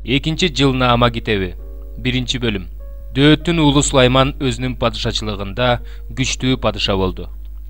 Экинчи Жылнаама китеби. 1-бөлүм. Дөөттүн уулу Сулайман өзүнүн падышачылыгында күчтүү падыша болду.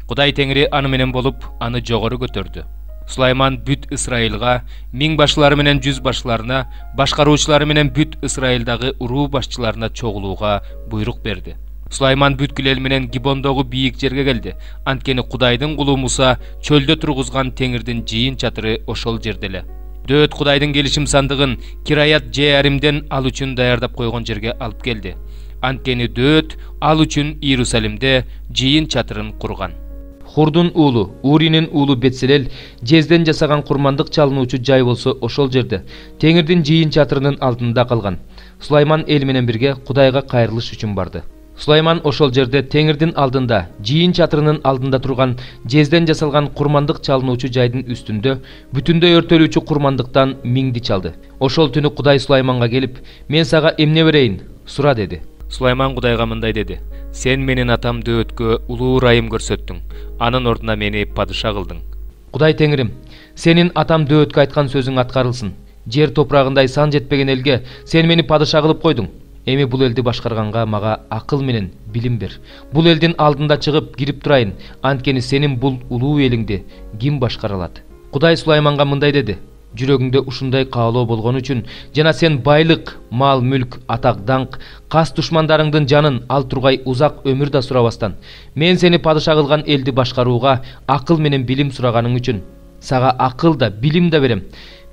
Кудай Теңири аны менен болуп, аны жогору көтөрдү. Сулайман бүт Исраилга, 1000 башлары менен 100 башларына, башкаруучулары менен бүт Исраилдагы уруу башчыларына чогулууга буйрук берди. Сулайман бүткүл эл менен Гибондогу бийик жерге келди. Анткени Кудайдын кулу Муса чөлдө тургузган Теңирдин жыйын чатыры ошол жерде эле. Дөөт Кудайдын келишим сандыгын Кираят Жеаримден ал үчүн даярдап койгон жерге алып келди. Анткени Дөөт ал үчүн Иерусалимде жыйын чатырын курган. Хурдун уулу, Уринин уулу Бетселел жезден жасаган курмандык чалынуучу жай болсо ошол жерде, Теңирдин жыйын чатырынын алдында калган. Сулайман эл менен бирге Кудайга кайрылыш үчүн барды. Сулайман ошол жерде Теңирдин алдында, жыйын чатырынын алдында турган жезден жасалган курмандык чалынуучу жайдын үстүндө бүтүндөй өртөлүүчү курмандыктан миңди чалды. Ошол түнү Кудай Сулайманга келип, "Мен сага эмне берейин? Сура" деди. Сулайман Кудайга мындай деди: "Сен менин атам Дөөткө улуу ырайым көрсөттүң. Анын ордуна мени падыша кылдың. Кудай Теңирим, сенин атам Дөөткө айткан сөзүң аткарылсын. Жер топурагындай сан жетпеген элге сен мени падыша кылып койдуң. Эми бул элди башкарганга мага акыл менен билим бер. Бул элдин алдында чыгып кирип турайын. Анткени сенин бул улуу элиңди ким башкара алат?" Кудай Сулайманга мындай деди: "Жүрөгүңдө ушундай каалоо болгон үчүн жана сен байлык, мал, мүлк, атак, даңк, кас душмандарыңдын жанын ал тургай узак өмүр да сурабастан, мен сени падыша кылган элди башкарууга акыл менен билим сураганың үчүн сага акыл да, билим да берем.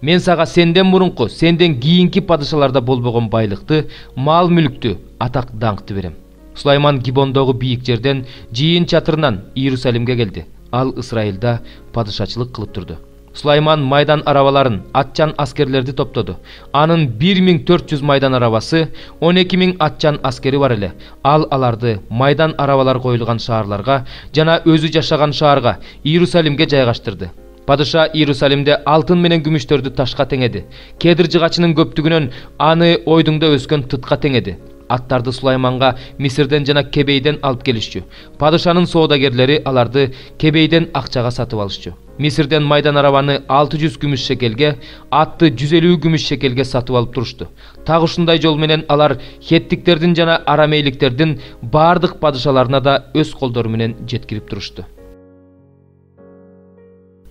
Мен сага сенден мурунку, сенден кийинки падышаларда болбогон байлыкты, мал, мүлктү, атак, даңкты берем." Сулайман Гибондогу бийик жерден жыйын чатырынан Иерусалимге келди. Ал Исраилда падышачылык кылып турду. Сулайман майдан арабаларын, атчан аскерлерди топтоду. Анын 1400 майдан арабасы, 12000 атчан аскери бар эле. Ал аларды майдан арабалар коюлган шаарларга жана өзү жашаган шаарга, Иерусалимге жайгаштырды. Падыша Иерусалимде алтын менен күмүштөрдү ташка теңеди. Кедир жыгачынын көптүгүнөн аны ойдуңда өскөн тытка теңеди. Аттарды Сулайманга Мисирден жана Кебейден алып келишчү. Падышанын соодагерлери аларды Кебейден акчага сатып алышчу. Мисирден майдан арабаны 600 күмүш шекелге, атты 150 күмүш шекелге сатып алып турушту. Так ушундай жол менен алар хеттиктердин жана арамейликтердин бардык падышаларына да өз колдору менен жеткирип турушту.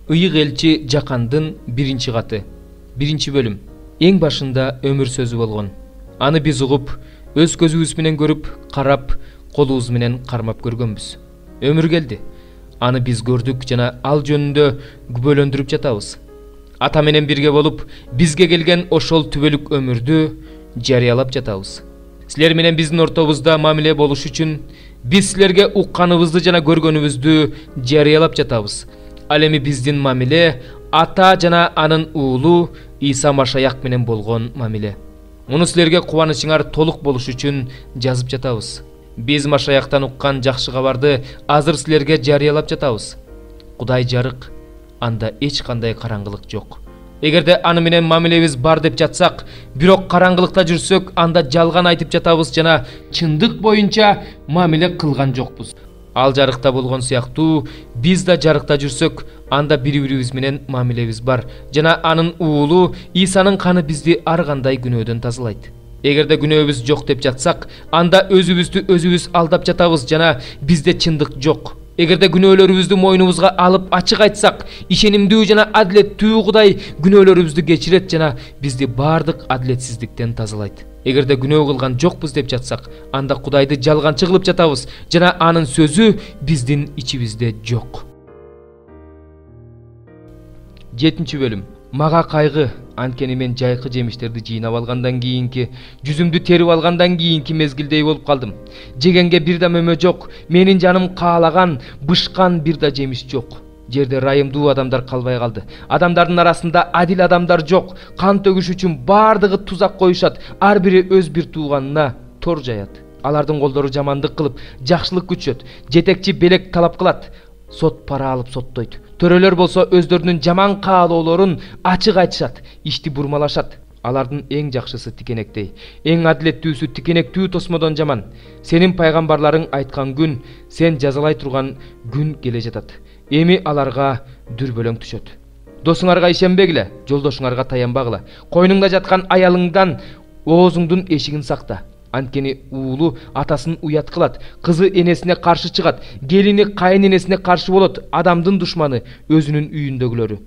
Ыйык элчи Жакандын 1 каты. 1-бөлүм. Эң башында өмүр сөзү болгон. Аны биз угуп, өз көзүбүз менен көрүп, карап, колубуз менен кармап көргөнбүз. Өмүр келди. Аны биз көрдүк жана ал жөнүндө күбөлөндүрүп жатабыз. Ата менен бирге болуп, бизге келген ошол түбөлүк өмүрдү жарыялап жатабыз. Силер менен биздин ортобузда мамиле болуш үчүн биз силерге укканыбызды жана көргөнүбүздү жарыялап жатабыз. Ал эми биздин мамиле Ата жана анын уулу Иса Машаяк менен болгон мамиле. Муну силерге кубанычыңар толук болуш үчүн жазып жатабыз. Биз Машаяктан уккан жакшы кабарды азыр силерге жарыялап жатабыз. Кудай жарык, анда эч кандай караңгылык жок. Эгерде аны менен мамилебиз бар деп жатсак, бирок караңгылыкта жүрсөк, анда жалган айтып жатабыз жана чындык боюнча мамиле кылган жокпуз. Ал жарыкта болгон сыяктуу биз да жарыкта жүрсөк, анда бири-бирибиз менен мамилебиз бар жана анын уулу Исанын каны бизди ар кандай күнөөдөн тазалайт. Эгерде күнөөбүз жок деп жатсак, анда өзүбүздү өзүбүз алдап жатабыз жана бизде чындык жок. Эгерде күнөөлөрүбүздү мойнубузга алып ачык айтсак, ишенимдүү жана адилеттүү Кудай күнөөлөрүбүздү кечирет жана бизди бардык адилетсиздиктен тазалайт. Эгерде күнөө кылган жокпуз деп жатсак, анда Кудайды жалганчы кылып жатабыз жана анын сөзү биздин ичибизде жок. 7-бөлүм. Мага кайгы, анткени мен жайкы жемиштерди жыйнап алгандан кийинки, жүзүмдү терип алгандан кийинки мезгилдей болуп калдым. Жегенге бир да мөмө жок, менин жаным каалаган, бышкан бир да жемиш жок. Жерде райымдуу адамдар калбай калды. Адамдардын арасында адил адамдар жок. Кан төгүш үчүн бардыгы тузак коюшат. Ар бири өз бир тууганына тор жаят. Алардын колдору жамандык кылып, жакшылык күтүшөт. Жетекчи белек талап кылат. Сот пара алып соттойт. Төрөлөр болсо өздөрүнүн жаман каалоолорун ачык айтышат, ишти бурмалашат. Алардын эң жакшысы тикенектей, эң адилеттүүсү тикенектүү тосмодон жаман. Сенин пайгамбарларың айткан күн, сен жазалай турган күн келе жатат. Эми аларга дүрбөлөң түшөт. Досуңарга ишенбегиле, жолдошуңарга таянбагыла. Койнуңда жаткан аялыңдан оозуңдун эшигин сакта. Анткени уулу атасын уят кылат, кызы энесине каршы чыгат, келини кайын энесине каршы болот, адамдын душманы өзүнүн үйүндөгүлөрү.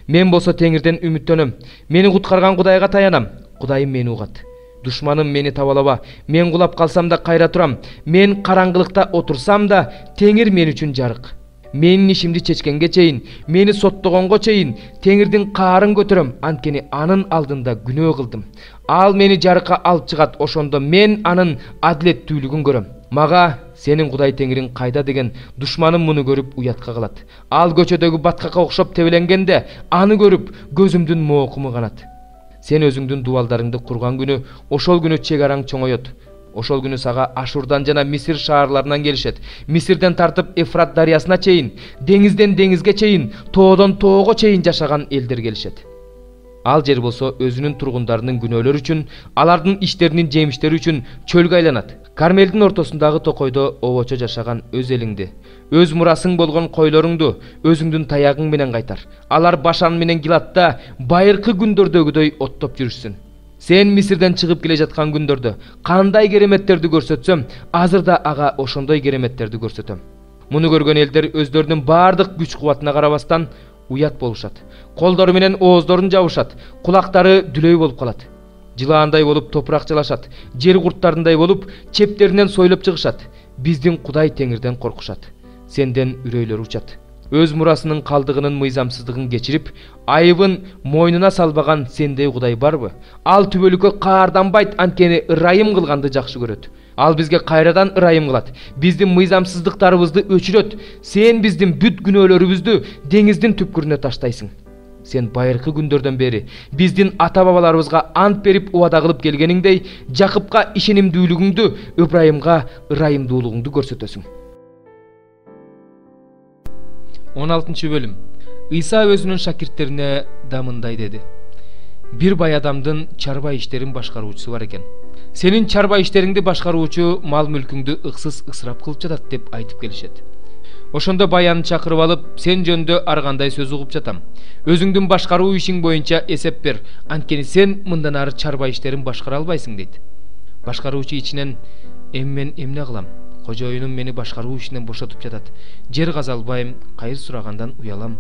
Мен болсо теңирден үмүттөнөм. Мени куткарган Кудайга таянам. Кудайым мени угат. Душманым мени табалаба. Мен кулап калсам да кайра турам. Мен караңгылыкта отурсам да теңир мен үчүн жарык. Менин ишимди чечкенге чейин, мени соттогонго чейин теңирдин каарын көтөрөм, анткени анын алдында күнөө кылдым. Ал мени жарыкка алып чыгат, ошондо мен анын адилеттүүлүгүн көрөм. Мага сенин Кудай теңириң кайда деген душманым муну көрүп уятка калат. Ал көчөдөгү баткакка окшоп тебеленгенде аны көрүп көзүмдүн моокуму канат. Сен өзүңдүн дубалдарыңды курган күнү ошол күнү чек араң чоңоет. Ошол күнү сага Ашурдан жана Мисир шаарларынан келишет. Мисирден тартып Эфрат дарыясына чейин, деңизден деңизге чейин, тоодон тоого чейин жашаган элдер келишет. Ал жер болсо өзүнүн тургундарынын күнөөлөрү үчүн, алардын иштеринин жемиштери үчүн чөлгө айланат. Кармелдин ортосундагы токойдо обочо жашаган өз элиңди, өз мурасың болгон койлоруңду өзүңдүн таягың менен кайтар. Алар Башан менен Гиладда байыркы күндөрдөгүдөй оттоп жүрүшсүн. Сен Мисирден чыгып келе жаткан күндөрдө кандай кереметтерди көрсөтсөм, азыр да ага ошондой кереметтерди көрсөтөм. Муну көргөн элдер өздөрүнүн баардык күч кубатына карабастан уят болушат. Колдору менен ооздорун жабышат, кулактары дүлөй болуп калат. Жылаандай болуп топурак жалашат, жер курттарындай болуп чептеринен сойлоп чыгышат. Биздин Кудай теңирден коркушат. Сенден үрөйлөр учат. Өз мурасынын калдыгынын мыйзамсыздыгын кечирип, айыбын мойнуна салбаган сендей Кудай барбы? Ал түбөлүккө каарданбайт, анткени ырайым кылганды жакшы көрөт. Ал бизге кайрадан ырайым кылат. Биздин мыйзамсыздыктарыбызды өчүрөт. Сен биздин бүт күнөөлөрүбүздү деңиздин түпкүрүнө таштайсың. Сен байыркы күндөрдөн бери биздин ата-бабаларыбызга ант берип убада кылып келгениңдей, Жакыпка ишенимдүүлүгүңдү, Ыбрайымга ырайымдуулугуңду көрсөтөсүң. 16 бөлүм. Ыйса өзүнүн шакирттерине да мындай деди. Бир бай адамдын чарба иштерин башкаруучусу бар экен. Сенин чарба иштериңди башкаруучу мал мүлкүңдү ыксыз ысырап кылып жатат деп айтып келишет. Ошондо баянын чакырып алып, сен жөнүндө ар кандай сөз угуп жатам. Өзүңдүн башкаруу ишиң боюнча эсеп бер, анткени сен мындан ары чарба иштерин башкара албайсың дейт. Башкаруучу ичинен, мен эмне кылам? Кожоюнум мени башкаруу ишинен бошотуп жатат. Жер каза албайм, кайыр сурагандан уялам.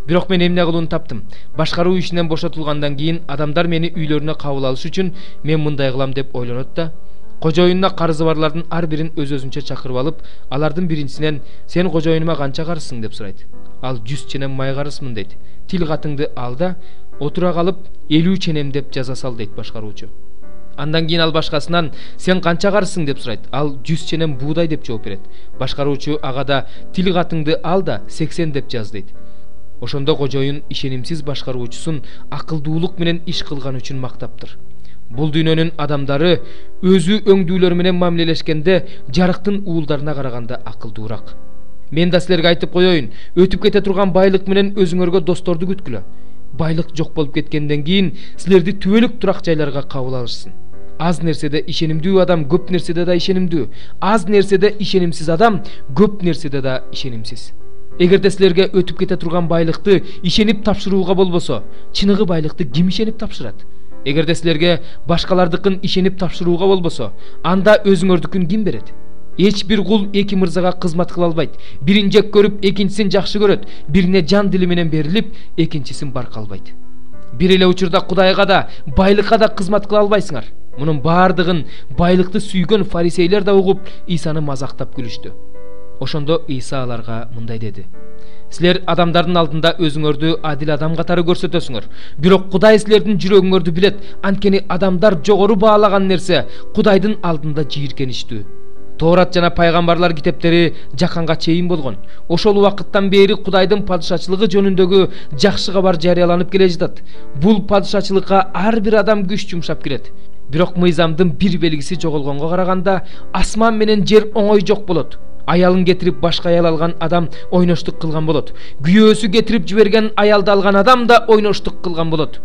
Бирок мен эмне кылууну таптым. Башкаруу ишинен бошотулгандан кийин адамдар мени үйлөрүнө кабыл алыш үчүн мен мындай кылам деп ойлонот да, кожоюнуна карызы барлардын ар бирин өз-өзүнчө чакырып алып, алардын биринчисинен сен кожоюнума канча карызсың деп сурайт. Ал 100 ченем май карызмын дейт. Тил катыңды ал да отура калып 50 ченем деп жаза сал дейт башкаруучу. Андан кийин ал башкасынан сен канча карызсың деп сурайт. Ал 100 ченем буудай деп жооп берет. Башкаруучу ага да тил катыңды ал да 80 деп жаз дейт. Ошондо кожоюн ишенимсиз башкаруучусун акылдуулук менен иш кылган үчүн мактаптыр. Бул дүйнөнүн адамдары өзү өңдүүлөр менен мамилелешкенде жарыктын уулдарына караганда акылдуураак. Мен да силерге айтып коеюн, өтүп кете турган байлык менен өзүңөргө досторду күткүлө. Байлык жок болуп кеткенден кийин силерди түбөлүк турак жайларга кабыл алышсын. Аз нерседе ишенимдүү адам көп нерседе да ишенимдүү, аз нерседе ишенимсиз адам көп нерседе да ишенимсиз. Эгерде силерге өтүп кете турган байлыкты ишенип тапшырууга болбосо, чыныгы байлыкты ким ишенип тапшырат? Эгерде силерге башкалардыкын ишенип тапшырууга болбосо, анда өзүңөрдүкүн ким берет? Эч бир кул эки мырзага кызмат кыла албайт. Бирин жек көрүп, экинчисин жакшы көрөт. Бирине жан дили менен берилип, экинчисин барка албайт. Бир эле учурда Кудайга да, байлыкка да кызмат кыла албайсыңар. Мунун баардыгын байлыкты сүйгөн фарисейлер да угуп, Исаны мазактап күлүштү. Ошондо Иса аларга мындай деди. Силер адамдардын алдында өзүңөрдү адил адам катары көрсөтөсүңөр. Бирок Кудай силердин жүрөгүңөрдү билет, анткени адамдар жогору баалаган нерсе Кудайдын алдында жийиркеничтүү. Тоорат жана пайгамбарлар китептери жаканга чейин болгон. Ошол убакыттан бери Кудайдын падышачылыгы жөнүндөгү жакшы кабар жарыяланып келе жатат. Бул падышачылыкка ар бир адам күч жумшап кирет. Бирок мыйзамдын бир белгиси жоголгонго караганда, асман менен жер оңой жок болот. Аялын кетирип башка аял алган адам ойноштук кылган болот. Күйөөсү кетирип жиберген аялды алган адам да ойноштук кылган болот.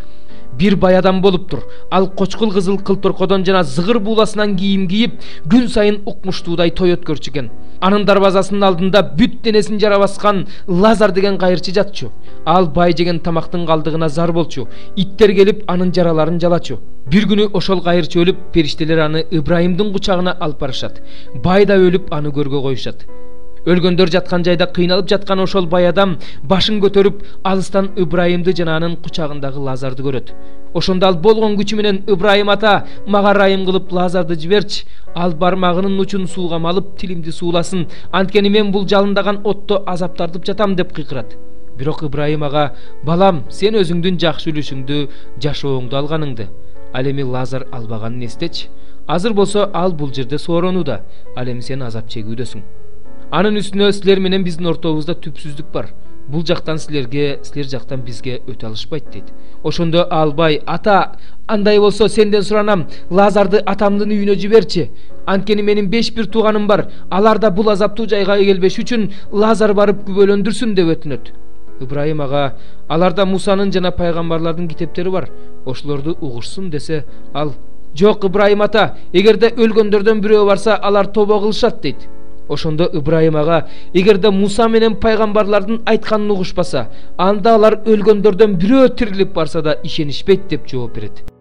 бир бай адам болуптур. Ал кочкул кызыл кылторкодон жана зыгыр бууласынан кийим кийип, күн сайын укмуштуудай той өткөрчү экен. Анын дарбазасынын алдында бүт денесин жара баскан Лазар деген кайырчы жатчу. Ал бай жеген тамактын калдыгына зар болчу. Иттер келип анын жараларын жалачу. Бир күнү ошол кайырчы өлүп, периштелер аны Ыбрайымдын кучагына алып барышат. Бай да өлүп, аны көргө коюшат. Өлгөндөр жаткан жайда кыйналып жаткан ошол бай адам башын көтөрүп, алыстан Ыбрайымды жана анын кучагындагы Лазарды көрөт. Ошондо ал болгон күчү менен: "Ыбрайым ата, мага ырайым кылып Лазарды жиберчи. Ал бармагынын учун сууга малып, тилимди сууласын. Анткени мен бул жалындаган отто азап тартып жатам" деп кыйкырат. Бирок Ыбрайым ага: "Балам, сен өзүңдүн жакшы үлүшүңдү, жашооңду алганыңды. Ал эми Лазар албаганын эстечи. Азыр болсо ал бул жерде сооронууда. Ал эми сен азап чегүүдөсүң. Анын үстүнө силер менен биздин ортобузда түпсүздүк бар. Бул жактан силерге, силер жактан бизге өтө алышпайт" дейт. Ошондо Албай: "Ата, андай болсо сенден суранам, Лазарды атамдын үйүнө жиберчи. Анткени менин 5 бир тууганым бар. Алар да бул азаптуу жайга келбеш үчүн Лазар барып күбөлөндүрсүн" деп өтүнөт. Ыбрайым ага: "Аларда Мусанын жана пайгамбарлардын китептери бар. Ошолорду угушсун" десе, ал: "Жок Ыбрайым ата, эгерде өлгөндөрдөн бирөө барса, алар тобо кылышат" дейт. Ошондо Ыбрайым ага: "Эгерде Муса менен пайгамбарлардын айтканын угушпаса, анда алар өлгөндөрдөн бирөө тирилип барса да ишенишпейт" деп жооп берет.